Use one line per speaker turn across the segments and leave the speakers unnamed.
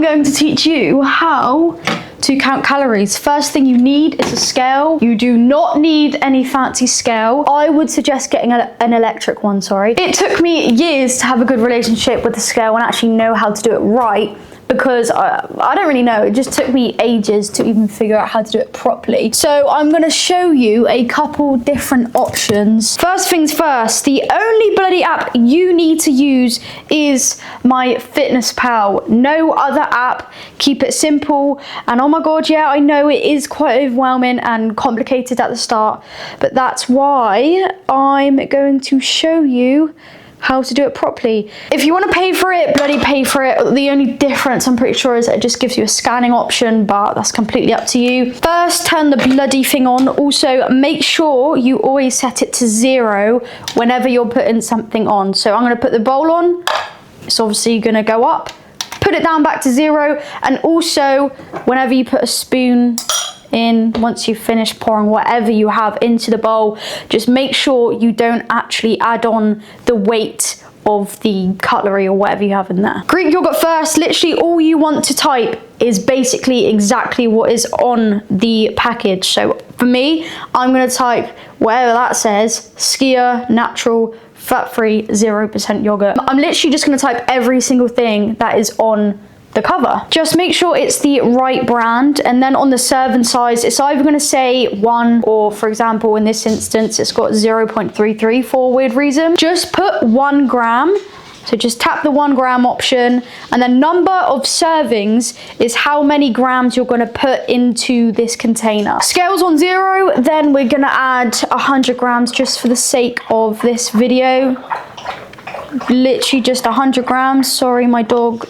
going to teach you how to count calories. First thing you need is a scale. You do not need any fancy scale. I would suggest getting an electric one, sorry. It took me years to have a good relationship with the scale and actually know how to do it right, because I don't really know, it just took me ages to even figure out how to do it properly. So I'm gonna show you a couple different options. First things first, the only bloody app you need to use is MyFitnessPal. No other app. Keep it simple. And oh my God, yeah, I know it is quite overwhelming and complicated at the start, but that's why I'm going to show you how to do it properly. If you want to pay for it, bloody pay for it. The only difference, I'm pretty sure, is that it just gives you a scanning option, but that's completely up to you. First, turn the bloody thing on. Also, make sure you always set it to 0 whenever you're putting something on. So I'm going to put the bowl on. It's obviously going to go up. Put it down back to 0. And also, whenever you put a spoon in, once you've finished pouring whatever you have into the bowl, just make sure you don't actually add on the weight of the cutlery or whatever you have in there. Greek yogurt first. Literally all you want to type is basically exactly what is on the package. So for me, I'm going to type whatever that says, Skia natural fat-free 0% yogurt. I'm literally just going to type every single thing that is on the cover. Just make sure it's the right brand, and then on the serving size, it's either going to say 1, or for example in this instance it's got 0.33 for a weird reason. Just put 1 gram. So just tap the 1 gram option, and then number of servings is how many grams you're going to put into this container. Scales on 0, then we're going to add 100 grams just for the sake of this video. Literally just 100 grams. Sorry, my dog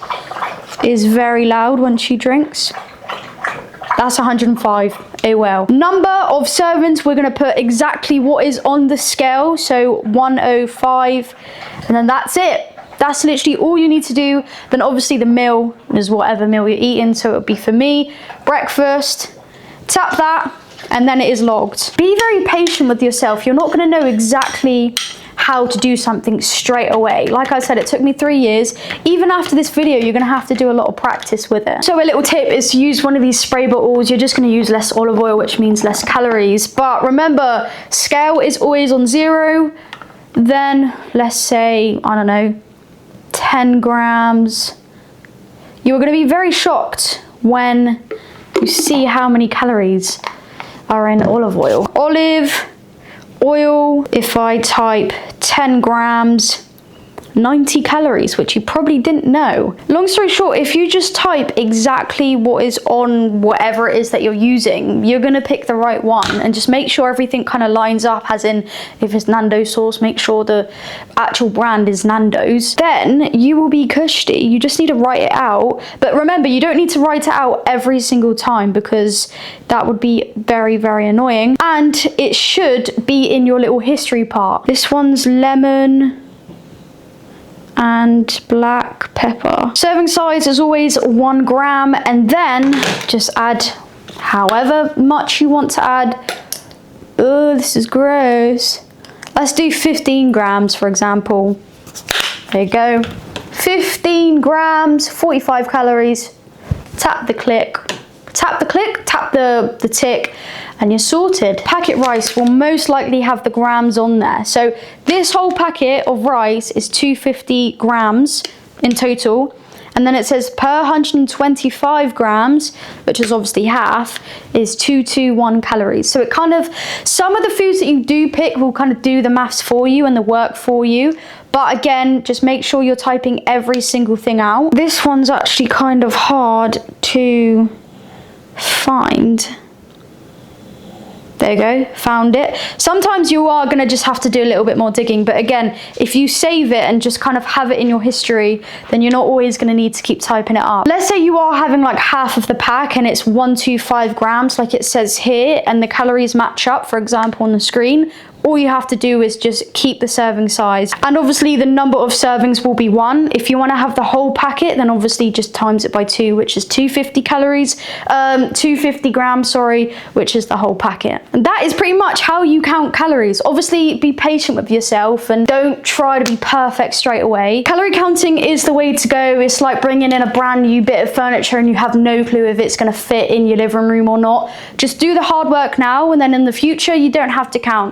is very loud when she drinks. That's 105. Oh well. Number of servings, we're going to put exactly what is on the scale, so 105, and then that's it. That's literally all you need to do. Then obviously the meal is whatever meal you're eating, so it would be, for me, breakfast. Tap that, and then it is logged. Be very patient with yourself. You're not going to know exactly how to do something straight away. Like I said, it took me 3 years. Even after this video, you're going to have to do a lot of practice with it. So a little tip is to use one of these spray bottles. You're just going to use less olive oil, which means less calories. But remember, scale is always on 0. Then let's say, I don't know, 10 grams. You're going to be very shocked when you see how many calories are in olive oil. Olive oil, if I type 10 grams, 90 calories, which you probably didn't know. Long story short, if you just type exactly what is on whatever it is that you're using, you're gonna pick the right one, and just make sure everything kind of lines up, as in if it's Nando's sauce, make sure the actual brand is Nando's. Then you will be cushy. You just need to write it out. But remember, you don't need to write it out every single time, because that would be very, very annoying. And it should be in your little history part. This one's lemon and black pepper. Serving size is always 1 gram, and then just add however much you want to add. Oh, this is gross. Let's do 15 grams, for example. There you go. 15 grams, 45 calories. Tap the click, tap the tick, and you're sorted. Packet rice will most likely have the grams on there. So this whole packet of rice is 250 grams in total. And then it says per 125 grams, which is obviously half, is 221 calories. So it kind of, some of the foods that you do pick will kind of do the maths for you and the work for you. But again, just make sure you're typing every single thing out. This one's actually kind of hard to find. There you go, found it. Sometimes you are gonna just have to do a little bit more digging, but again, if you save it and just kind of have it in your history, then you're not always gonna need to keep typing it up. Let's say you are having like half of the pack and it's 125 grams like it says here, and the calories match up, for example, on the screen. all you have to do is just keep the serving size. And obviously the number of servings will be 1. If you want to have the whole packet, then obviously just times it by 2, which is 250 calories, 250 grams, sorry, which is the whole packet. And that is pretty much how you count calories. Obviously be patient with yourself and don't try to be perfect straight away. Calorie counting is the way to go. It's like bringing in a brand new bit of furniture and you have no clue if it's going to fit in your living room or not. Just do the hard work now, and then in the future you don't have to count.